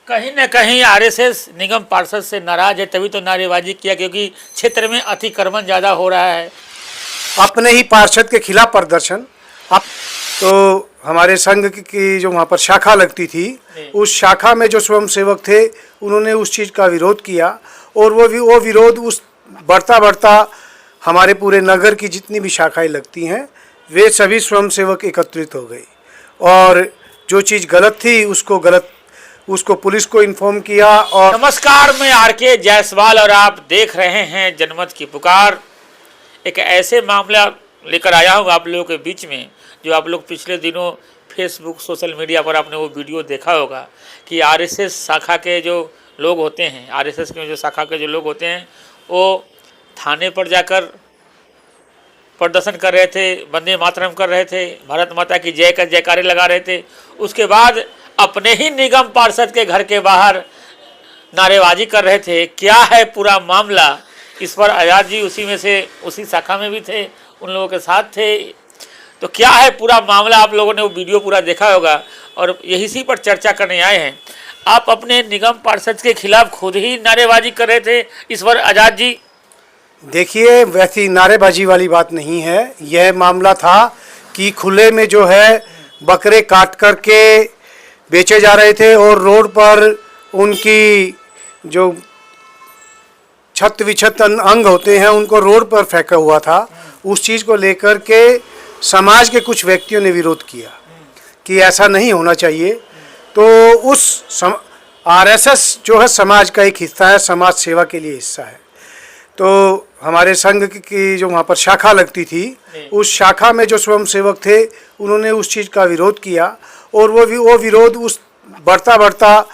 कहीं न कहीं आरएसएस निगम पार्षद से नाराज है, तभी तो नारेबाजी किया, क्योंकि क्षेत्र में अतिक्रमण ज़्यादा हो रहा है। अपने ही पार्षद के खिलाफ प्रदर्शन। अब तो हमारे संघ की जो वहाँ पर शाखा लगती थी, उस शाखा में जो स्वयंसेवक थे उन्होंने उस चीज़ का विरोध किया और वो विरोध उस बढ़ता हमारे पूरे नगर की जितनी भी शाखाएं लगती हैं वे सभी स्वयंसेवक एकत्रित हो गए और जो चीज़ गलत थी उसको पुलिस को इन्फॉर्म किया। और नमस्कार, मैं आर.के. जायसवाल और आप देख रहे हैं जनमत की पुकार। एक ऐसे मामला लेकर आया हूँ आप लोगों के बीच में, जो आप लोग पिछले दिनों फेसबुक सोशल मीडिया पर आपने वो वीडियो देखा होगा कि आरएसएस शाखा के जो लोग होते हैं, आरएसएस के जो शाखा के जो लोग होते हैं, वो थाने पर जाकर प्रदर्शन कर रहे थे, वंदे मातरम कर रहे थे, भारत माता की जय का जयकारे लगा रहे थे। उसके बाद अपने ही निगम पार्षद के घर के बाहर नारेबाजी कर रहे थे। क्या है पूरा मामला, इस पर आजाद जी उसी शाखा में भी थे, उन लोगों के साथ थे। तो क्या है पूरा मामला, आप लोगों ने वो वीडियो पूरा देखा होगा और इसी पर चर्चा करने आए हैं। आप अपने निगम पार्षद के खिलाफ खुद ही नारेबाजी कर रहे थे, इस पर आजाद जी। देखिए, वैसी नारेबाजी वाली बात नहीं है। यह मामला था कि खुले में जो है बकरे काट करके बेचे जा रहे थे और रोड पर उनकी जो छत विछत अंग होते हैं उनको रोड पर फेंका हुआ था। उस चीज़ को लेकर के समाज के कुछ व्यक्तियों ने विरोध किया कि ऐसा नहीं होना चाहिए। तो आरएसएस जो है समाज का एक हिस्सा है, समाज सेवा के लिए हिस्सा है। तो हमारे संघ की जो वहाँ पर शाखा लगती थी, उस शाखा में जो स्वयंसेवक थे उन्होंने उस चीज़ का विरोध किया और वो विरोध उस बढ़ता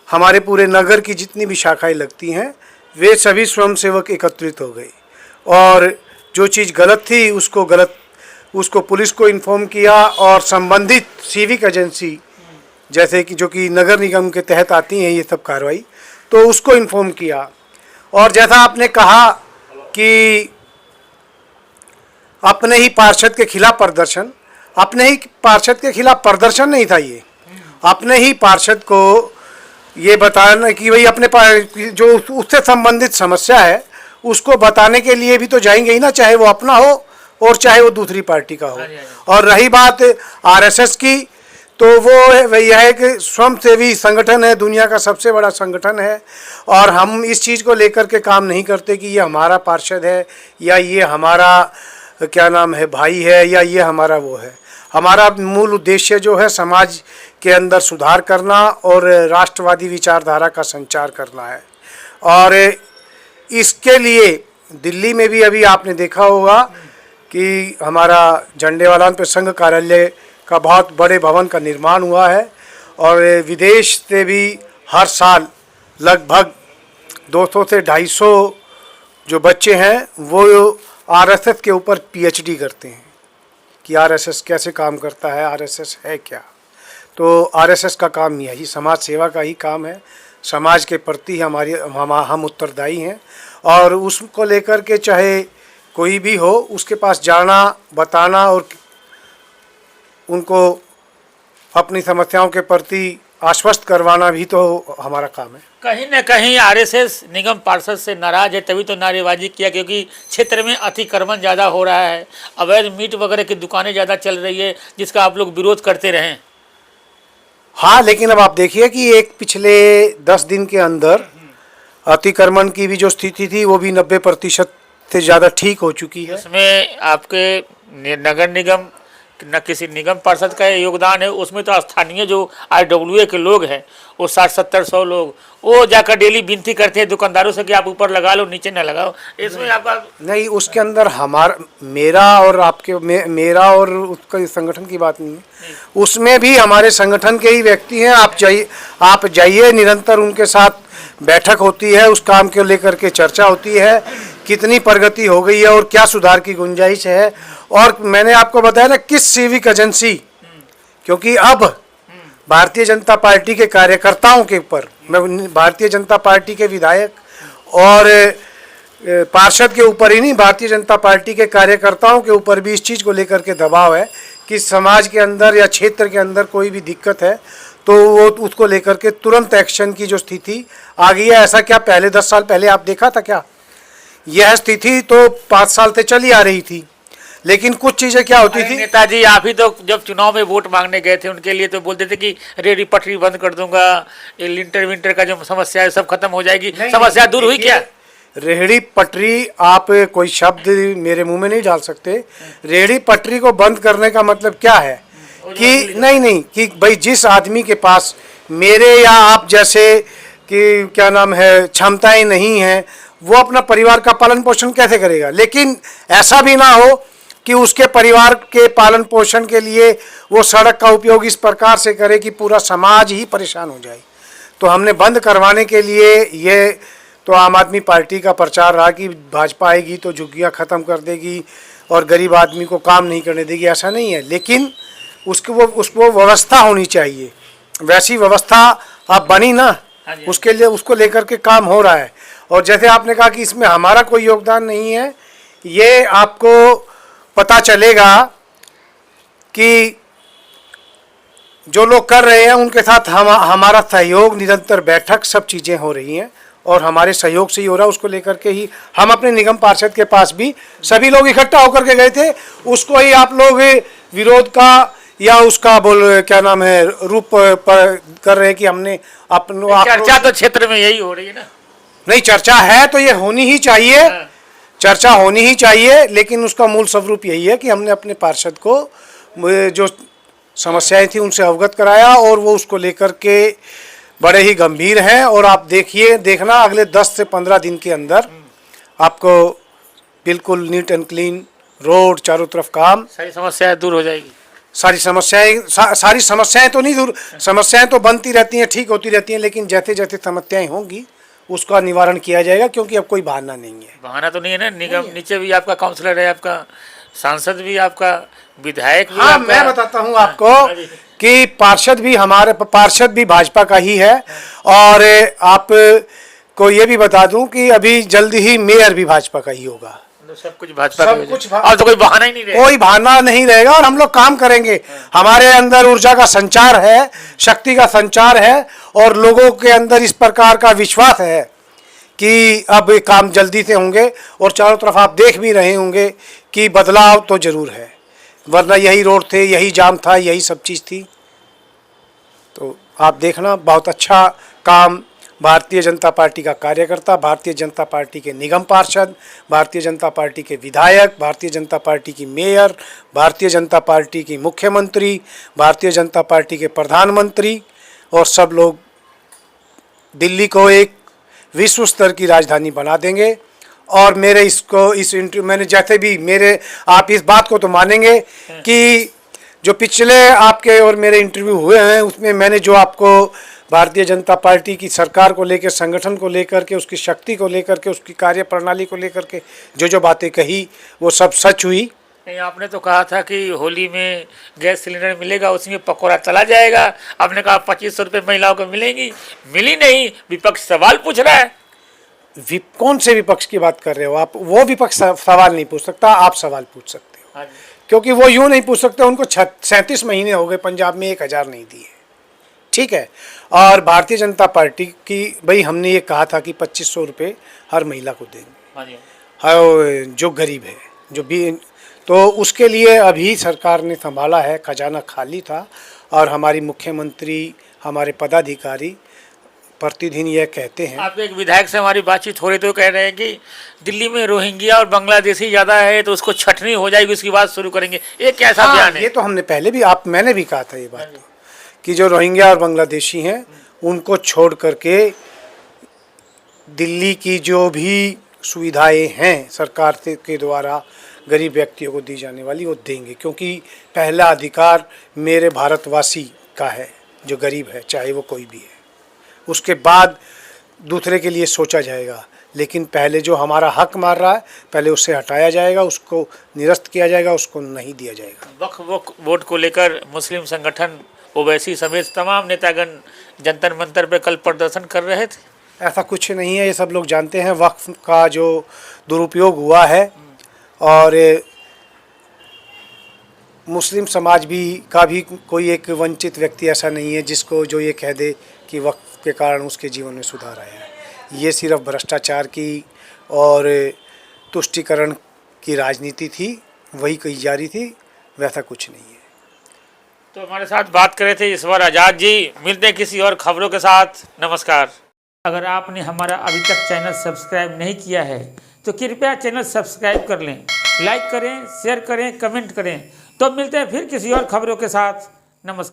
हमारे पूरे नगर की जितनी भी शाखाएं लगती हैं वे सभी स्वयंसेवक एकत्रित हो गए और जो चीज़ गलत थी उसको पुलिस को इन्फॉर्म किया और संबंधित सिविक एजेंसी जैसे कि जो कि नगर निगम के तहत आती हैं ये सब कार्रवाई, तो उसको इन्फॉर्म किया। और जैसा आपने कहा कि अपने ही पार्षद के खिलाफ प्रदर्शन, अपने ही पार्षद के खिलाफ प्रदर्शन नहीं था ये। अपने ही पार्षद को ये बताना कि भाई अपने जो उससे संबंधित समस्या है उसको बताने के लिए भी तो जाएंगे ही ना, चाहे वो अपना हो और चाहे वो दूसरी पार्टी का हो। और रही बात आरएसएस की, तो वो यह है कि स्वयंसेवी संगठन है, दुनिया का सबसे बड़ा संगठन है और हम इस चीज़ को लेकर के काम नहीं करते कि ये हमारा पार्षद है या ये हमारा क्या नाम है भाई है या ये हमारा वो है। हमारा मूल उद्देश्य जो है समाज के अंदर सुधार करना और राष्ट्रवादी विचारधारा का संचार करना है। और इसके लिए दिल्ली में भी अभी आपने देखा होगा कि हमारा झंडेवालान पे संघ कार्यालय का बहुत बड़े भवन का निर्माण हुआ है और विदेश से भी हर साल लगभग 200 से 250 जो बच्चे हैं वो आरएसएस के ऊपर पीएचडी करते हैं कि आरएसएस कैसे काम करता है, आरएसएस है क्या। तो आरएसएस का काम यही समाज सेवा का ही काम है, समाज के प्रति हम उत्तरदायी हैं और उसको लेकर के चाहे कोई भी हो उसके पास जाना, बताना और उनको अपनी समस्याओं के प्रति आश्वस्त करवाना भी तो हमारा काम है। कहीं न कहीं आरएसएस निगम पार्षद से नाराज है, तभी तो नारेबाजी किया, क्योंकि क्षेत्र में अतिक्रमण ज़्यादा हो रहा है, अवैध मीट वगैरह की दुकानें ज़्यादा चल रही है, जिसका आप लोग विरोध करते रहें। हाँ, लेकिन अब आप देखिए कि एक पिछले 10 दिन के अंदर अतिक्रमण की भी जो स्थिति थी वो भी 90% से ज़्यादा ठीक हो चुकी है। इसमें आपके नगर निगम न किसी निगम पार्षद का योगदान है, उसमें तो स्थानीय जो आईडब्ल्यूए के लोग हैं वो 60-70-100 लोग वो जाकर डेली विनती करते हैं दुकानदारों से कि आप ऊपर लगा लो, नीचे न लगाओ। इसमें आपका नहीं, उसके अंदर मेरा और उसका संगठन की बात नहीं है, उसमें भी हमारे संगठन के ही व्यक्ति हैं। आप जाइए, निरंतर उनके साथ बैठक होती है, उस काम को लेकर के चर्चा होती है, कितनी प्रगति हो गई है और क्या सुधार की गुंजाइश है। और मैंने आपको बताया ना किस सिविक एजेंसी, क्योंकि अब भारतीय जनता पार्टी के कार्यकर्ताओं के ऊपर, मैं भारतीय जनता पार्टी के विधायक और पार्षद के ऊपर ही नहीं, भारतीय जनता पार्टी के कार्यकर्ताओं के ऊपर भी इस चीज़ को लेकर के दबाव है कि समाज के अंदर या क्षेत्र के अंदर कोई भी दिक्कत है तो वो उसको लेकर के तुरंत एक्शन की जो स्थिति आ गई है। ऐसा क्या पहले 10 साल पहले आप देखा था क्या? यह स्थिति तो 5 साल से चली आ रही थी, लेकिन कुछ चीजें क्या होती थी। नेताजी आप ही तो जब चुनाव में वोट मांगने गए थे उनके लिए तो बोलते थे कि रेहड़ी पटरी बंद कर दूंगा, ये लिंटर विंटर का जो समस्या है सब खत्म हो जाएगी। समस्या दूर हुई क्या? रेहड़ी पटरी, आप कोई शब्द मेरे मुंह में नहीं डाल सकते। रेहड़ी पटरी को बंद करने का मतलब क्या है कि नहीं कि भाई जिस आदमी के पास मेरे या आप जैसे कि क्या नाम है क्षमताएं नहीं हैं, वो अपना परिवार का पालन पोषण कैसे करेगा। लेकिन ऐसा भी ना हो कि उसके परिवार के पालन पोषण के लिए वो सड़क का उपयोग इस प्रकार से करे कि पूरा समाज ही परेशान हो जाए। तो हमने बंद करवाने के लिए ये तो आम आदमी पार्टी का प्रचार रहा कि भाजपा आएगी तो झुग्गियाँ ख़त्म कर देगी और गरीब आदमी को काम नहीं करने देगी। ऐसा नहीं है, लेकिन उसको व्यवस्था होनी चाहिए। वैसी व्यवस्था अब बनी ना, उसके लिए उसको लेकर के काम हो रहा है। और जैसे आपने कहा कि इसमें हमारा कोई योगदान नहीं है, ये आपको पता चलेगा कि जो लोग कर रहे हैं उनके साथ हमारा सहयोग, निरंतर बैठक, सब चीज़ें हो रही हैं और हमारे सहयोग से ही हो रहा है। उसको लेकर के ही हम अपने निगम पार्षद के पास भी सभी लोग इकट्ठा होकर के गए थे। उसको ही आप लोग विरोध का या उसका क्या नाम है रूप पर कर रहे हैं कि हमने अपना चर्चा तो क्षेत्र में यही हो रही है ना। नहीं, चर्चा है तो ये होनी ही चाहिए, चर्चा होनी ही चाहिए, लेकिन उसका मूल स्वरूप यही है कि हमने अपने पार्षद को जो समस्याएं थी उनसे अवगत कराया और वो उसको लेकर के बड़े ही गंभीर हैं। और आप देखना अगले 10 से 15 दिन के अंदर आपको बिल्कुल नीट एंड क्लीन रोड, चारों तरफ काम, सारी समस्याएं दूर हो जाएगी। सारी समस्याएं तो नहीं दूर, समस्याएं तो बनती रहती हैं, ठीक होती रहती हैं, लेकिन जैसे जैसे समस्याएं होंगी उसका निवारण किया जाएगा, क्योंकि अब कोई बहाना नहीं है। बहाना तो नहीं है ना। निगम नीचे भी आपका काउंसलर है, आपका सांसद भी, आपका विधायक भी। हाँ, मैं बताता हूँ आपको कि हमारे पार्षद भी भाजपा का ही है। और आप को ये भी बता दूं कि अभी जल्दी ही मेयर भी भाजपा का ही होगा। सब कुछ भाजपा का और तो कोई बहाना ही नहीं रहेगा, कोई बहाना नहीं रहेगा। और हम लोग काम करेंगे, हमारे अंदर ऊर्जा का संचार है, शक्ति का संचार है और लोगों के अंदर इस प्रकार का विश्वास है कि अब काम जल्दी से होंगे। और चारों तरफ आप देख भी रहे होंगे कि बदलाव तो जरूर है, वरना यही रोड थे, यही जाम था, यही सब चीज़ थी। तो आप देखना, बहुत अच्छा काम भारतीय जनता पार्टी का कार्यकर्ता, भारतीय जनता पार्टी के निगम पार्षद, भारतीय जनता पार्टी के विधायक, भारतीय जनता पार्टी की मेयर, भारतीय जनता पार्टी की मुख्यमंत्री, भारतीय जनता पार्टी के प्रधानमंत्री और सब लोग दिल्ली को एक विश्व स्तर की राजधानी बना देंगे। और मेरे इस इंटरव्यू मैंने जैसे भी आप इस बात को तो मानेंगे कि जो पिछले आपके और मेरे इंटरव्यू हुए हैं उसमें मैंने जो आपको भारतीय जनता पार्टी की सरकार को लेकर, संगठन को लेकर के, उसकी शक्ति को लेकर के, उसकी कार्य प्रणाली को लेकर के जो बातें कही वो सब सच हुई। नहीं, आपने तो कहा था कि होली में गैस सिलेंडर मिलेगा, उसमें पकौड़ा चला जाएगा। आपने कहा 2500 रुपये महिलाओं को मिलेंगी, मिली नहीं। विपक्ष सवाल पूछ रहा है। कौन से विपक्ष की बात कर रहे हो आप? वो विपक्ष सवाल नहीं पूछ सकता, आप सवाल पूछ सकते हो। क्योंकि वो यूँ नहीं पूछ सकते, उनको 37 महीने हो गए पंजाब में 1000 नहीं दिए, ठीक है। और भारतीय जनता पार्टी की भाई हमने ये कहा था कि 2500 रुपये हर महिला को देंगे, जो गरीब है, जो भी। तो उसके लिए अभी सरकार ने संभाला है, खजाना खाली था। और हमारी मुख्यमंत्री, हमारे पदाधिकारी प्रतिदिन यह कहते हैं। आप एक विधायक से हमारी बातचीत हो रही तो कह रहे हैं कि दिल्ली में रोहिंग्या और बांग्लादेशी ज़्यादा है तो उसको छटनी हो जाएगी, उसकी बात शुरू करेंगे। ये कैसा बयान है? ये तो हमने पहले भी मैंने भी कहा था ये बात कि जो रोहिंग्या और बांग्लादेशी हैं उनको छोड़ करके दिल्ली की जो भी सुविधाएं हैं सरकार के द्वारा गरीब व्यक्तियों को दी जाने वाली वो देंगे। क्योंकि पहला अधिकार मेरे भारतवासी का है जो गरीब है, चाहे वो कोई भी है। उसके बाद दूसरे के लिए सोचा जाएगा, लेकिन पहले जो हमारा हक मार रहा है पहले उससे हटाया जाएगा, उसको निरस्त किया जाएगा, उसको नहीं दिया जाएगा। वक्फ बोर्ड को लेकर मुस्लिम संगठन, ओवैसी समेत तमाम नेतागण जंतर मंतर पे कल प्रदर्शन कर रहे थे। ऐसा कुछ नहीं है, ये सब लोग जानते हैं वक्फ का जो दुरुपयोग हुआ है। और मुस्लिम समाज भी का भी कोई एक वंचित व्यक्ति ऐसा नहीं है जिसको जो ये कह दे कि वक्फ के कारण उसके जीवन में सुधार आया है। ये सिर्फ भ्रष्टाचार की और तुष्टीकरण की राजनीति थी, वही कही जा रही थी, वैसा कुछ नहीं है। तो हमारे साथ बात कर रहे थे ईश्वर आज़ाद जी। मिलते हैं किसी और खबरों के साथ। नमस्कार। अगर आपने हमारा अभी तक चैनल सब्सक्राइब नहीं किया है तो कृपया चैनल सब्सक्राइब कर लें, लाइक करें, शेयर करें, कमेंट करें। तो मिलते हैं फिर किसी और खबरों के साथ। नमस्कार।